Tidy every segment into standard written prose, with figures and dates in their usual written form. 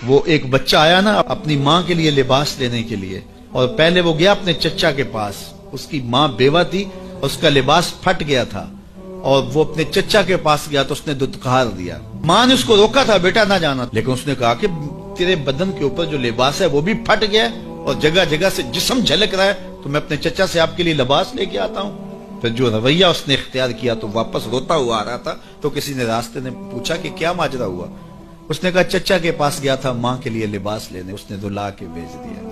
وہ ایک بچہ آیا نا اپنی ماں کے لیے لباس لینے کے لیے، اور پہلے وہ گیا اپنے چچا کے پاس، اس کی ماں بیوہ تھی، اس کا لباس پھٹ گیا تھا، اور وہ اپنے چچا کے پاس گیا تو اس نے دتکار دیا۔ ماں نے اس کو روکا تھا بیٹا نہ جانا، لیکن اس نے کہا کہ تیرے بدن کے اوپر جو لباس ہے وہ بھی پھٹ گیا اور جگہ جگہ سے جسم جھلک رہا ہے، تو میں اپنے چچا سے آپ کے لیے لباس لے کے آتا ہوں۔ پھر جو رویہ اس نے اختیار کیا تو واپس روتا ہوا آ رہا تھا، تو کسی نے راستے نے پوچھا کہ کیا ماجرا ہوا؟ اس نے کہا چچا کے پاس گیا تھا ماں کے لیے لباس لینے، اس نے دلا کے بھیج دیا۔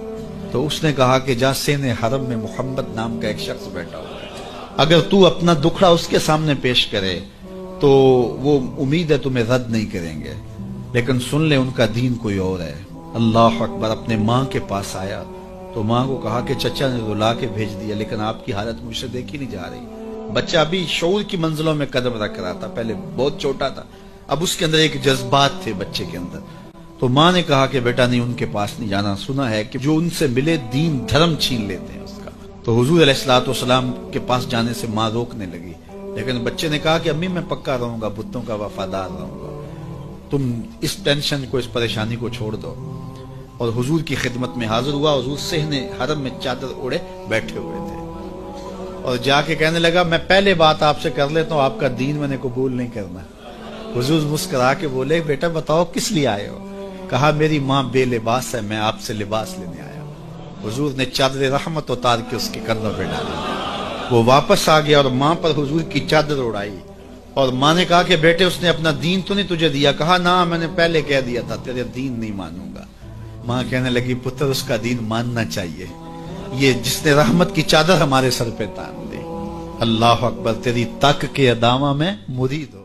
تو اس نے کہا کہ جا سین حرم میں محمد نام کا ایک شخص بیٹھا ہوا ہے، اگر تو اپنا دکھڑا اس کے سامنے پیش کرے تو وہ امید ہے تمہیں رد نہیں کریں گے، لیکن سن لے ان کا دین کوئی اور ہے۔ اللہ اکبر۔ اپنے ماں کے پاس آیا تو ماں کو کہا کہ چچا نے رلا کے بھیج دیا، لیکن آپ کی حالت مجھ سے دیکھی نہیں جا رہی۔ بچہ ابھی شعور کی منزلوں میں قدم رکھ رہا تھا، پہلے بہت چھوٹا تھا، اب اس کے اندر ایک جذبات تھے بچے کے اندر۔ تو ماں نے کہا کہ بیٹا نہیں، ان کے پاس نہیں جانا، سنا ہے کہ جو ان سے ملے دین دھرم چھین لیتے ہیں اس کا۔ تو حضور علیہ الصلوۃ والسلام کے پاس جانے سے ماں روکنے لگی، لیکن بچے نے کہا کہ امی میں پکا رہوں گا، بتوں کا وفادار رہوں گا، تم اس ٹینشن کو، اس پریشانی کو چھوڑ دو۔ اور حضور کی خدمت میں حاضر ہوا۔ حضور صحن حرم میں چادر اوڑے بیٹھے ہوئے تھے، اور جا کے کہنے لگا میں پہلے بات آپ سے کر لیتا ہوں، آپ کا دین میں نے قبول نہیں کرنا۔ حضور مسکرا کے بولے بیٹا بتاؤ کس لیے آئے ہو؟ کہا میری ماں بے لباس ہے، میں آپ سے لباس لینے آیا ہوں۔ حضور نے چادر رحمت اتار کے اس کے کندھوں پہ ڈالی، وہ واپس آ گیا اور ماں پر حضور کی چادر اڑائی، اور ماں نے کہا کہ بیٹے اس نے اپنا دین تو نہیں تجھے دیا؟ کہا نہ، میں نے پہلے کہہ دیا تھا تیرے دین نہیں مانوں گا۔ ماں کہنے لگی پتر اس کا دین ماننا چاہیے، یہ جس نے رحمت کی چادر ہمارے سر پہ تان دی۔ اللہ اکبر، تیری تک کے ادامہ میں مرید ہو۔